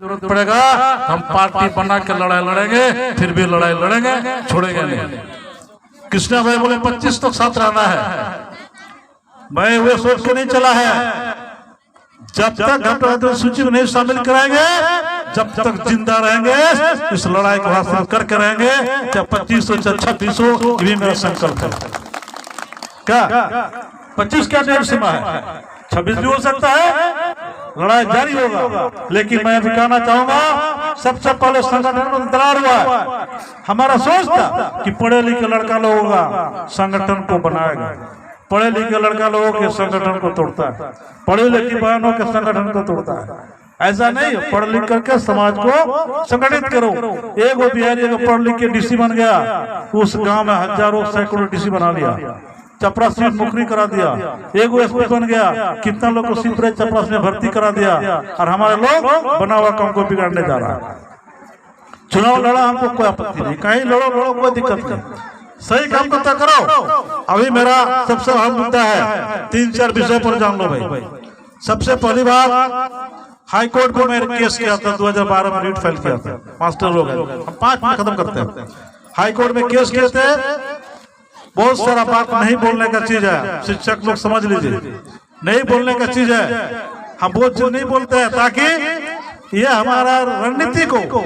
जरूरत पड़ेगा हम पार्टी बना के लड़ाई लड़ेंगे, फिर भी लड़ाई लड़ेंगे, छोड़ेंगे नहीं। कृष्णा भाई बोले 25 तक साथ रहना है। मैं वो सोच के नहीं चला है, जब तक घटनाक्रम सूची में नहीं शामिल कराएंगे, जब तक जिंदा रहेंगे इस लड़ाई को हासिल करके रहेंगे, चाहे 25 हो चाहे 26 हो, ये मेरा संकल्प है। क्या 25 क्या डेढ़ सीमा है, 26 भी हो सकता है, लड़ाई जारी होगा। लेकिन मैं भी कहना चाहूंगा, सबसे पहले संगठन में दरार हुआ है। हमारा सोच था कि पढ़े लिखे लड़का लोग होगा संगठन को बनाएगा, पढ़े लिखे लड़का लोगों के संगठन को तोड़ता है, पढ़े लिखे बहनों के संगठन को तोड़ता है। ऐसा नहीं, पढ़ लिख करके समाज को संगठित करो। एक वो बिहारी पढ़ लिख के डीसी बन गया, उस गांव में हजारों सैकड़ों डीसी बना लिया, चपरास में नौकरी करा दिया। एक एसपी बन गया, कितना लोग को सिपरे चपरास में भर्ती करा दिया, और हमारे लोग बना हुआ काम को बिगाड़ने जा रहा है। चुनाव लड़ा, हमको कोई आपत्ति नहीं, कहीं लड़ो कोई दिक्कत नहीं, सही काम को तय करो। अभी मेरा सबसे अहम मुद्दा है, 3-4 विषय पर जान लो भाई। सबसे पहली बात, हाई कोर्ट को मैंने केस किया था 2012 में, रीट फाइल किया था। मास्टर लोग हम 5 मिनट खत्म करते हैं। हाई कोर्ट में केस किए थे, बहुत सारा बात नहीं बोलने का चीज है, शिक्षक लोग समझ लीजिए, नहीं बोलने का चीज है। हम बहुत चीज नहीं बोलते हैं ताकि ये हमारा रणनीति को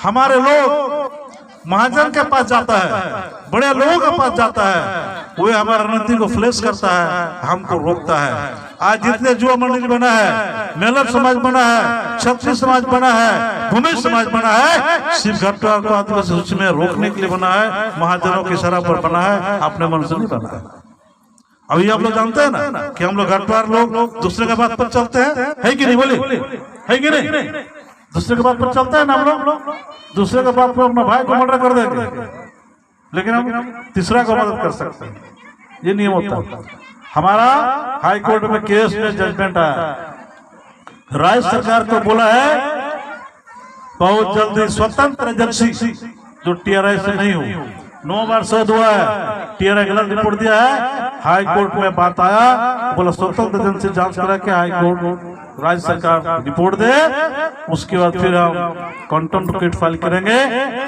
हमारे लोग महाजन के पास जाता है, बड़े लोगों के पास जाता है, वो हमारा रणनीति को फ्लैश करता है, हमको रोकता है। आज जितने युवा मंडल बना है, मेलर समाज बना है, क्षत्रिय समाज बना है, भूमि समाज बना है, सिर्फ घटवार को आदिवासी सूची में रोकने के लिए बना है, महाजनों की शराब पर बना है, अपने मन से नहीं बना है। अभी आप लोग जानते हैं ना कि हम लोग घटवार लोग दूसरे के बात पर चलते हैं, है कि नहीं, बोले है कि नहीं? दूसरे के बात पर चलते हैं ना हम लोग, दूसरे के बात पर अपना भाई को मर्डर कर देंगे, लेकिन हम तीसरा को मदद कर सकते हैं, ये नियम होता है। हमारा हाई कोर्ट में केस में जजमेंट आया, राज्य सरकार को बोला है बहुत जल्दी स्वतंत्र एजेंसी जो टीआरआई से नहीं हो, 9 बार शोध हुआ है, टीआरआई गलत रिपोर्ट दिया है, हाई कोर्ट में बात आया, बोला स्वतंत्र एजेंसी जांच करा के हाई कोर्ट राज्य सरकार रिपोर्ट दे, उसके बाद फिर हम कंटेम्प्ट केस फाइल करेंगे,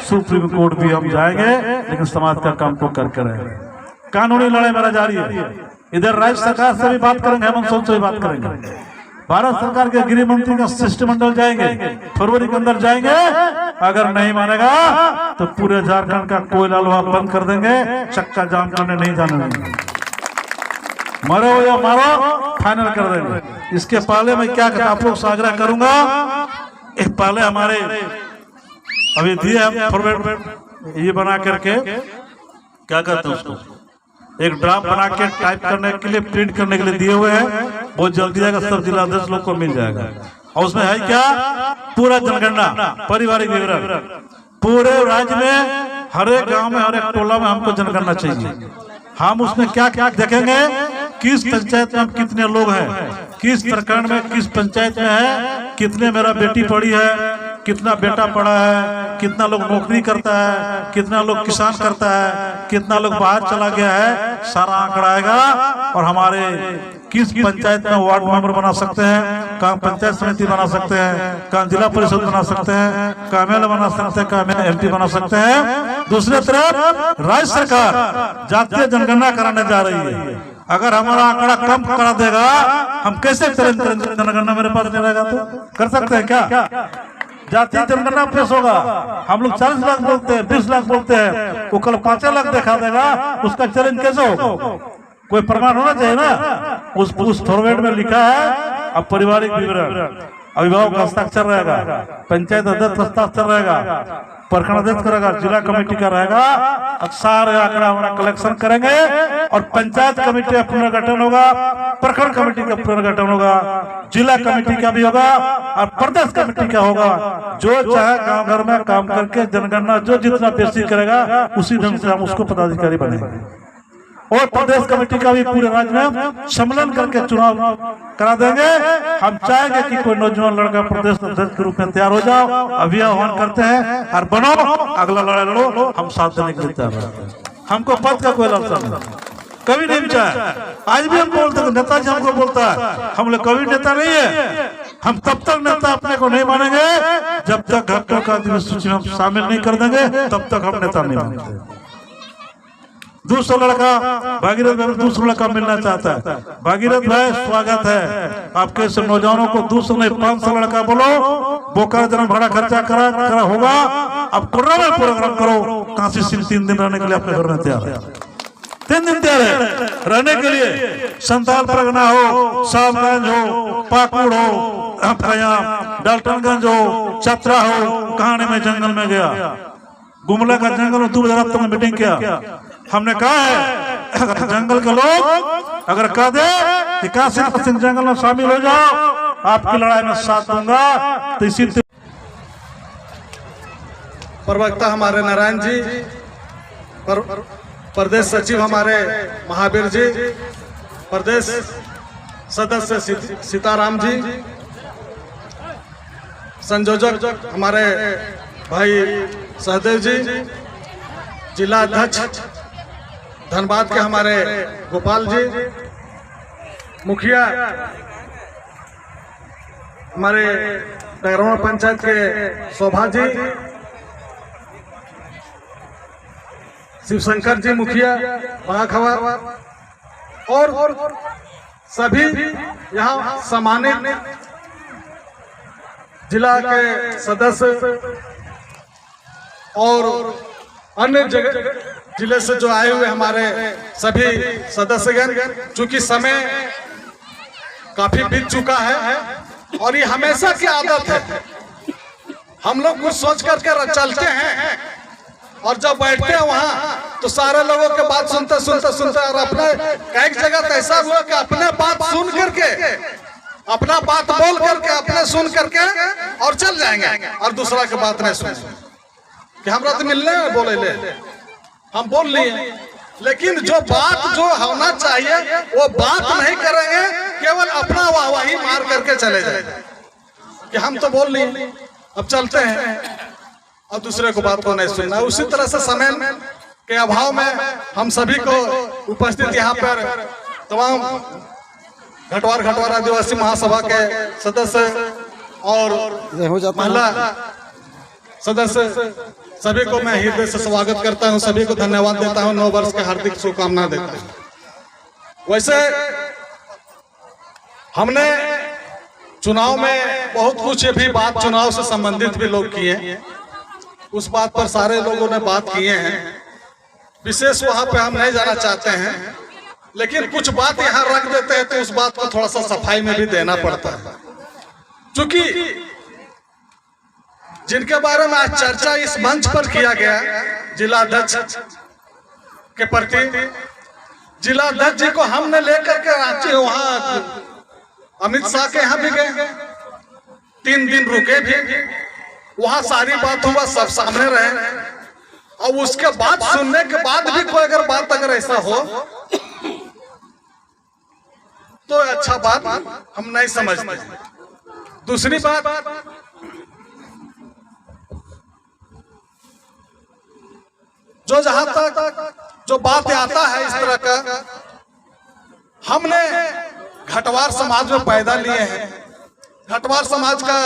सुप्रीम कोर्ट भी हम जाएंगे, लेकिन समाज का काम को करके रहेंगे। कानूनी लड़ाई मेरा जारी है, इधर राज्य सरकार से भी बात करेंगे, हेमंत सोरेन से भी बात करेंगे, भारत सरकार के गृह मंत्री का शिष्टमंडल जाएंगे, फरवरी के अंदर जाएंगे। अगर नहीं मानेगा तो पूरे झारखंड का कोयला लोहा बंद कर देंगे, चक्का जाम करने नहीं जाने देंगे, मरो या मारो फाइनल कर देंगे। इसके पहले मैं क्या आप लोग से आग्रह करूंगा, एक पहले हमारे अभी दिए हम फॉरवर्ड ये बना करके क्या कहते हैं उसको, एक ड्राफ्ट बना के टाइप करने के लिए, प्रिंट करने के लिए दिए हुए हैं, बहुत जल्दी आएगा, सब जिलाधीश लोग को मिल जाएगा। और उसमें है क्या, पूरा जनगणना, पारिवारिक विवरण, पूरे राज्य में हर एक गांव में, हर एक टोला में हमको जनगणना चाहिए। हम उसमें क्या क्या देखेंगे, किस पंचायत में हम कितने लोग हैं, किस प्रखंड में किस पंचायत में है, कितने मेरा बेटी पढ़ी है, कितना बेटा पढ़ा है, कितना लोग नौकरी करता है, कितना लोग किसान करता है, कितना लोग बाहर चला गया है, सारा आंकड़ा आएगा। और हमारे किस पंचायत में वार्ड मेंबर बना सकते हैं, कहाँ पंचायत समिति बना सकते हैं, कहाँ जिला परिषद बना सकते हैं, कहाँ एमएलए बना सकते हैं, कहाँ एमपी बना सकते हैं। दूसरी तरफ राज्य सरकार जातीय जनगणना कराने जा रही है, अगर हमारा आंकड़ा कम करा देगा, हम कैसे करेंगे जनगणना, मेरे पास नहीं रहेगा तो कर सकते हैं क्या? जातीय जनगणना पेश होगा, हम लोग 40 लाख बोलते हैं, 20 लाख बोलते हैं, वो कल 5 लाख दिखा देगा, उसका चैलेंज कैसे होगा? कोई प्रमाण होना चाहिए ना। उस फॉर्मेट में लिखा है, अब पारिवारिक विवरण, अभिभावक का हस्ताक्षर रहेगा, पंचायत अध्यक्ष हस्ताक्षर रहेगा, प्रखंड अध्यक्ष करेगा, जिला कमेटी का रहेगा, सारे आंकड़ा हमारा कलेक्शन करेंगे, और पंचायत कमेटी का पुनर्गठन होगा, प्रखंड कमेटी का पुनर्गठन होगा, जिला कमेटी का भी होगा, और प्रदेश कमेटी का होगा। जो चाहे गांव घर में काम करके जनगणना जो जितना पेशी करेगा, उसी ढंग से हम उसको पदाधिकारी बनेंगे। और प्रदेश कमेटी का भी पूरे राज्य में सम्मेलन करके चुनाव करा देंगे। हम चाहेंगे कि कोई नौजवान लड़का प्रदेश अध्यक्ष के रूप में तैयार हो जाओ, अभी आह्वान करते हैं, और बनो, अगला लड़ाई लड़ो, हम साथ देने के लिए तैयार हैं। हमको पद का कोई लालसा नहीं, कभी नहीं चाहे। आज भी हम बोलते हैं, नेताजी हमको बोलता है, हम लोग कभी नेता नहीं है, हम तब तक नेता अपने को नहीं मानेंगे जब तक घटना का सूची हम शामिल नहीं कर देंगे, तब तक हम नेता नहीं मानेंगे। दूसरा लड़का भागीरथ भाई दूसरा लड़का मिलना चाहता है। भागीरथ भाई स्वागत है आपके सब नौजवानों को। दूसरा नहीं 500 लड़का बोलो, बोकारो जन्म भाड़ा खर्चा करा होगा। अब कोरोना में प्रोग्राम करो। काशी सिंह 3 दिन रहने के लिए अपने घर में तैयार है, 3 दिन तैयार है रहने के लिए। संताल परगना हो, साहबगंज हो, पाकुड़ हो, आपका यहाँ डाल्टनगंज हो, चतरा हो, कहानी में जंगल में गया, गुमला का जंगल में 2000 में मीटिंग किया। हमने कहा है अगर जंगल के लोग अगर कह दे कि काशी सिंह जंगल में शामिल हो जाओ, आपकी लड़ाई में साथ दूंगा, तो इसी प्रवक्ता हमारे नारायण जी, प्रदेश सचिव हमारे महावीर जी, प्रदेश सदस्य सीताराम जी, संयोजक हमारे भाई सहदेव जी, जिला अध्यक्ष धनबाद के हमारे गोपाल जी, मुखिया हमारे टगरवा पंचायत के शोभा जी, शिवशंकर जी मुखिया बाखवा, और सभी यहाँ सम्मानित जिला के सदस्य और अन्य जगह जिले से जो आए हुए हमारे सभी सदस्यगण। चूंकि समय काफी बीत चुका है और ये हमेशा की आदत है, हम लोग कुछ सोच करके चलते हैं और जब बैठते हैं वहाँ तो सारे लोगों के बात सुनते और अपने कई जगह तो ऐसा हुआ कि अपने बात सुन करके, अपना बात बोल करके, अपने सुन करके और चल जाएंगे और दूसरा की बात नहीं सुनेंगे कि हमरा तो मिलने बोले ले, हम बोल लिए, लेकिन जो बात जो होना चाहिए वो बात नहीं करेंगे, केवल अपना वाहवाही मार करके चले जाएंगे कि हम तो बोल लिए, अब चलते हैं और दूसरे को बात को नहीं सुनना। उसी तरह से समय के अभाव में हम सभी को उपस्थित यहाँ पर तमाम घटवार आदिवासी महासभा के सदस्य और महिला सदस्य सभी को मैं हृदय से स्वागत करता हूं, सभी को धन्यवाद देता हूं, 9 वर्ष के हार्दिक शुभकामना देता हूं। वैसे हमने चुनाव में बहुत कुछ भी बात चुनाव से संबंधित भी लोग किए, उस बात पर सारे लोगों ने बात किए हैं, विशेष वहां पे हम नहीं जाना चाहते हैं, लेकिन कुछ बात यहाँ रख देते हैं तो उस बात को थोड़ा सा सफाई में भी देना पड़ता है। क्योंकि जिनके बारे में आज चर्चा इस मंच पर किया गया, जिला अध्यक्ष के प्रति, जिला अध्यक्ष जी को हमने लेकर के रांची वहां अमित शाह के यहाँ भी गए, 3 दिन रुके भी, वहां सारी बात हुआ, सब सामने रहे, और उसके बाद सुनने के बाद भी कोई अगर बात अगर ऐसा हो तो अच्छा बात हम नहीं समझते। दूसरी बात, जो जहां तक जो बात आता है इस तरह का, हमने घटवार समाज में पैदा लिए हैं, घटवार समाज का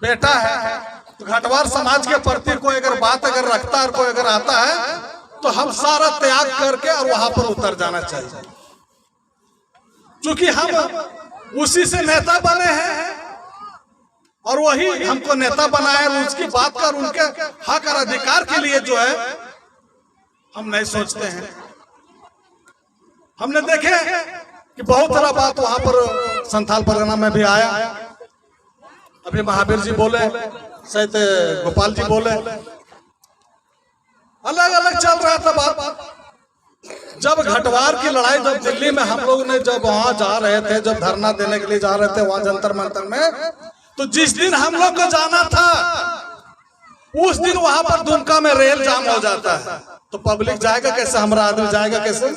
बेटा है, तो घटवार समाज के प्रति कोई अगर बात अगर रखता है, कोई अगर आता है, तो हम सारा त्याग करके और वहां पर उतर जाना चाहिए। क्योंकि हम उसी से नेता बने हैं और वही हमको नेता बनाए, उसकी बात कर उनके हक और अधिकार के लिए जो है हम नहीं सोचते हैं। हमने देखे कि बहुत सारा बात वहां पर संथाल परगना में भी आया, अभी महावीर जी बोले, शायद गोपाल जी बोले, अलग अलग चल रहा था बात। जब घटवार की लड़ाई जब दिल्ली में हम लोग ने जब वहां जा रहे थे, जब धरना देने के लिए जा रहे थे वहां जंतर मंतर में, तो जिस दिन हम लोग को जाना था उस दिन वहां पर दुमका में रेल जाम हो जाता है, तो पब्लिक जाएगा कैसे, हमारा आदमी जाएगा कैसे?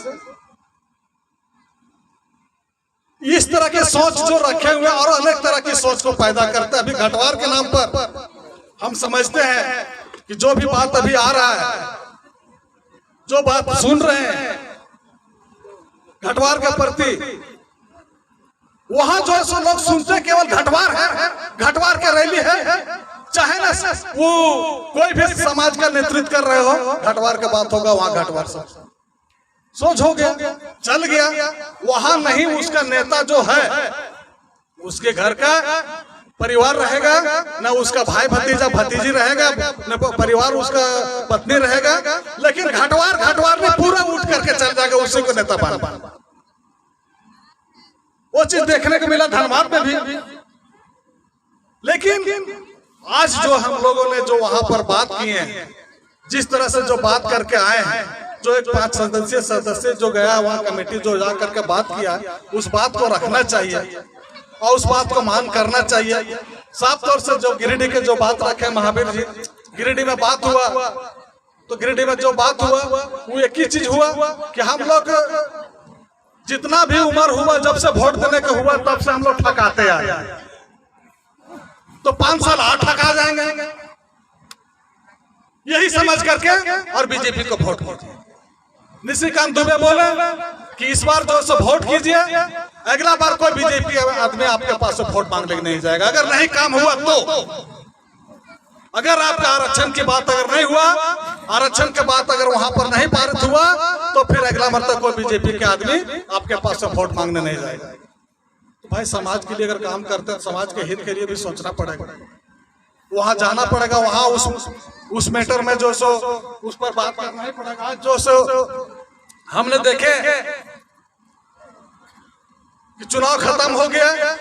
इस तरह के सोच जो रखे हुए और अनेक तरह की सोच को पैदा करते हैं। अभी घटवार के नाम पर हम समझते हैं कि जो भी बात अभी आ रहा है, जो बात सुन रहे हैं घटवार के प्रति, वहां जो है सो लोग सुनते केवल घटवार है, घटवार के रैली है, चाहे ना वो कोई भी समाज का नेतृत्व कर रहे हो, घटवार के बात होगा वहां घटवार से सोच हो गया, चल गया। वहां नहीं, उसका नेता जो है उसके घर का परिवार रहेगा, ना उसका भाई भतीजा भतीजी रहेगा, न परिवार उसका पत्नी रहेगा, लेकिन घटवार में पूरा उठ करके चल जाएगा, उसी को नेता बना। वो चीज देखने को मिला धनबाद में भी। लेकिन आज जो हम लोगों ने जो वहां पर बात की है, जिस तरह से जो बात करके आए हैं, जो एक 5 सदस्य जो गया वहां कमेटी जो जा करके बात किया, उस बात को रखना चाहिए और उस बात को मान करना चाहिए। साफ तौर से जो गिरिडीह के जो बात रखे महावीर जी, गिरिडीह में बात हुआ तो गिरिडीह में जो बात हुआ वो एक ही चीज हुआ कि हम लोग जितना भी उम्र हुआ, जब से वोट देने का हुआ तब से हम लोग ठकाते आए, तो 5 साल और ठका जाएंगे, यही समझ करके और बीजेपी को वोट किया। निशिकांत दुबे बोले कि इस बार जो सो वोट कीजिए, अगला बार कोई बीजेपी आदमी आपके पास से वोट मांगने नहीं जाएगा। अगर नहीं काम हुआ तो, अगर आपका आरक्षण की बात अगर नहीं हुआ, आरक्षण के बात अगर वहां पर नहीं पारित हुआ, तो फिर अगला बार तक कोई बीजेपी के आदमी आपके पास से वोट मांगने नहीं जाएगा। तो भाई समाज के लिए अगर काम करते हैं, समाज के हित के लिए भी सोचना पड़ेगा, वहां जाना पड़ेगा, वहां उस मैटर में जो सो उस पर बात करना ही पड़ेगा। जो सो हमने देखे कि चुनाव खत्म हो गया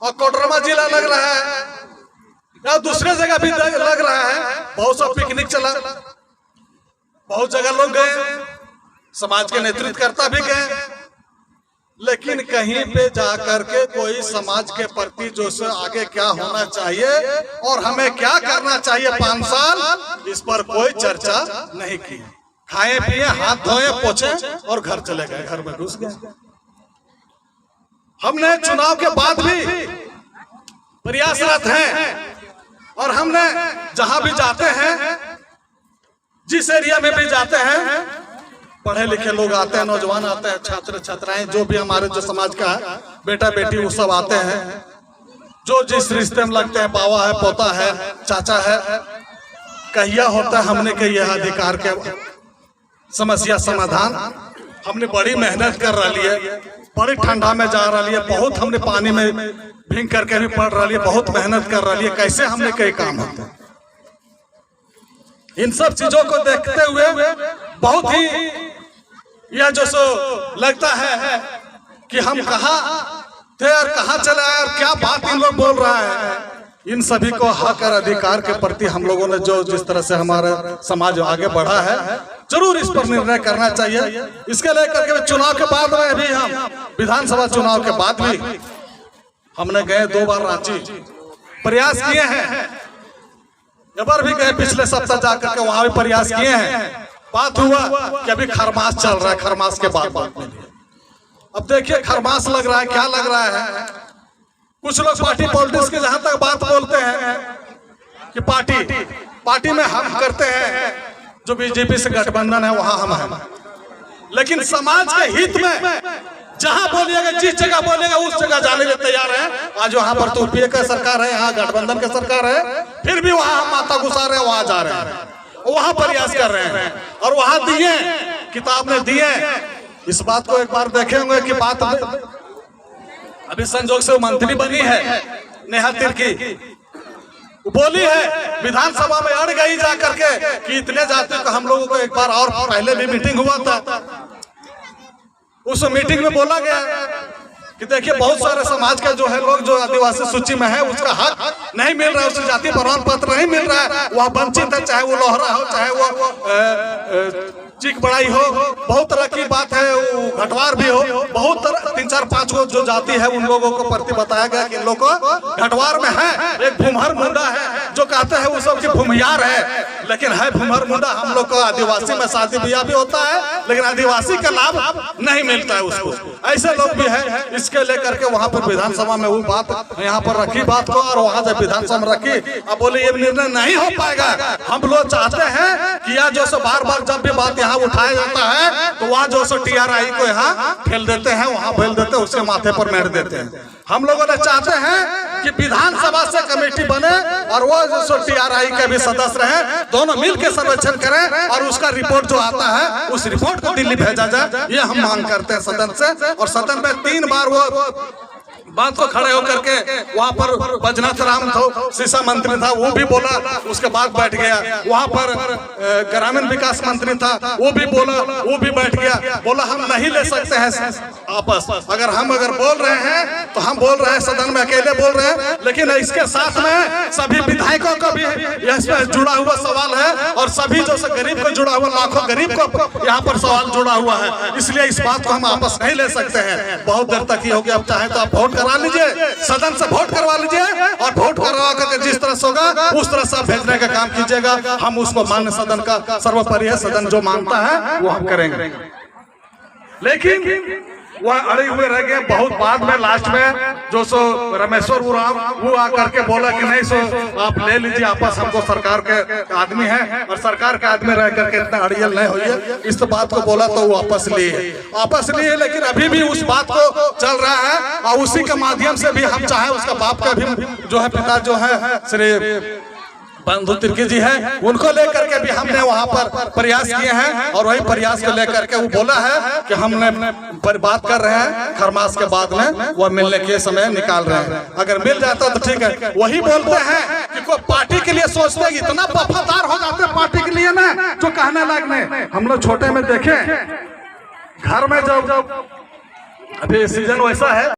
और कोडरमा जिला लग रहा है या दूसरे जगह भी लग रहा है, बहुत सा पिकनिक चला, बहुत जगह लोग गए, समाज के नेतृत्वकर्ता भी गए, लेकिन कहीं पे जाकर के कोई समाज के प्रति जो से आगे क्या होना चाहिए और हमें क्या करना चाहिए 5 साल, इस पर कोई चर्चा नहीं की। खाए पिए, हाथ धोए, पोछे और घर चले गए, घर में घुस गए। हमने चुनाव के बाद भी प्रयासरत हैं और हमने जहां भी जाते हैं, जिस एरिया में भी जाते हैं, पढ़े लिखे लोग आते हैं, नौजवान आते हैं, छात्र छात्राएं जो भी हमारे जो समाज का है, बेटा बेटी वो सब आते हैं, जो जिस रिश्ते में लगते हैं, बावा है, पोता है, चाचा है, कहिया होता है हमने के यह अधिकार के समस्या समाधान। हमने बड़ी मेहनत कर रही है, बड़ी ठंडा में जा रही है, बहुत हमने पानी में भींग करके भी पढ़ रही है, बहुत मेहनत कर रही है, कैसे हमने कई काम होते हैं। इन सब चीजों को देखते हुए बहुत ही यह जो सो लगता है कि हम कहाँ थे और कहाँ चले आए और क्या बात इन लोग बोल रहा है। इन सभी को हक और अधिकार के प्रति हम लोगों ने जो जिस तरह से हमारा समाज आगे बढ़ा है, जरूर इस पर निर्णय करना चाहिए। इसके लेकर के चुनाव के बाद में भी हम विधानसभा चुनाव के बाद भी हमने गए 2 बार रांची, प्रयास किए हैं, बार भी गए, पिछले सप्ताह जाकर के वहां भी प्रयास किए हैं। बात हुआ कि अभी खरमास चल रहा है, खरमास के बाद बात में अब देखिए खरमास लग रहा है, क्या लग रहा है। कुछ लोग पार्टी पॉलिटिक्स के जहां तक बात बोलते हैं कि पार्टी में हम करते हैं, जो बीजेपी से गठबंधन है वहां हम हैं, लेकिन समाज के हित में जहां बोलिएगा, जिस जगह बोलिएगा उस जगह जाने के तैयार है। आज वहां पर तो यूपीए का सरकार है, यहाँ गठबंधन का सरकार है, फिर भी वहां हम माथा घुसा रहे हैं, वहां जा रहे हैं, वहां प्रयास कर रहे हैं और वहां दिए, किताब में दिए। इस बात को एक बार देखेंगे कि बात अभी संजोग से मंत्री बनी है नेहा तिर्की, बोली है विधानसभा में अड़ गई जा करके कि इतने जाति को हम लोगों को एक बार और पहले भी मीटिंग हुआ था, उस मीटिंग में बोला गया कि देखिए बहुत सारे समाज का जो है लोग जो आदिवासी सूची में है उसका हक नहीं मिल रहा है, उसे जाति प्रमाण पत्र नहीं मिल रहा है, वह वंचित है, चाहे वो लोहरा हो, चाहे वो चीक बड़ाई हो, बहुत तरह की बात है, घटवार भी हो, बहुत तरह 3, 4, 5 को जो जाति है उन लोगों को प्रति बताया गया कि इन लोगों को घटवार में है एक भूमहर मुंडा है जो जो कहते हैं वो सब की भूमियार है, लेकिन है भूमर मुंडा। हम लोग को आदिवासी में शादी ब्याह भी होता है, लेकिन आदिवासी का लाभ नहीं मिलता है उसको। ऐसे लोग भी है। इसके लेकर के वहाँ पर विधानसभा में वो बात यहाँ पर रखी बात को, और वहाँ जब विधानसभा में रखी, अब बोले ये निर्णय नहीं हो पाएगा। हम लोग चाहते हैं कि यह जो सो बार बार जब भी बात यहाँ उठाया जाता है तो वहाँ जो सो TRI को यहाँ फेल देते हैं, वहाँ फेल देते हैं, उसके माथे पर मेड़ देते हैं। हम लोगों ने चाहते हैं कि विधानसभा से कमेटी बने और वो जो TRI के भी सदस्य रहे, दोनों मिलकर सर्वेक्षण करें और उसका रिपोर्ट जो आता है उस रिपोर्ट को दिल्ली भेजा जाए, ये हम मांग करते हैं सदन से। और सदन में 3 बार वो बात को खड़े होकर के वहाँ पर बैजनाथ राम था, शिक्षा मंत्री था, वो भी बोला, उसके बाद बैठ गया। वहाँ पर ग्रामीण विकास मंत्री था, वो भी बोला, वो भी बैठ गया। बोला हम नहीं ले सकते हैं आपस, अगर बोल रहे हैं तो हम बोल रहे हैं, सदन में अकेले बोल रहे हैं, लेकिन इसके साथ में सभी विधायकों का भी इसमें जुड़ा हुआ सवाल है, और सभी जो गरीब को जुड़ा हुआ, लाखों गरीब को यहाँ पर सवाल जुड़ा हुआ है। इसलिए इस बात को हम आपस नहीं ले सकते हैं। बहुत देर तक ही हो गया, अब चाहे तो आप वोट करवा लीजिए, सदन से वोट करवा लीजिए, और वोट करवा करके जिस तरह से होगा उस तरह से भेजने का काम कीजिएगा। हम उसको मान्य, सदन का सर्वोपरि है, सदन जो मानता है वो हम करेंगे। लेकिन वह अड़े हुए रह गए। बहुत बाद में लास्ट में जो सो रमेश्वर उरांव वो आकर के बोला कि नहीं सो आप ले लीजिए आपस, हमको सरकार के आदमी है और सरकार के आदमी रह करके इतना अड़ियल नहीं होइए, इस बात को बोला तो वो आपस लिए। लेकिन अभी भी उस बात को चल रहा है, और उसी के माध्यम से भी हम चाहे उसका बाप का भी जो है पिता जो है श्री बंधु तिर्की जी है, उनको लेकर के भी हमने वहाँ पर प्रयास किए हैं, और वही प्रयास को लेकर के वो बोला है कि हमने बात कर रहे हैं, खरमास के बाद में वो मिलने के समय निकाल रहे हैं। अगर मिल जाता तो ठीक है। वही बोलते हैं कि कोई पार्टी के लिए सोचते हैं, इतना वफादार हो जाते हैं पार्टी के लिए ना, जो कहने लायक नहीं। हम लोग छोटे में देखे घर में जब अभी सीजन वैसा है।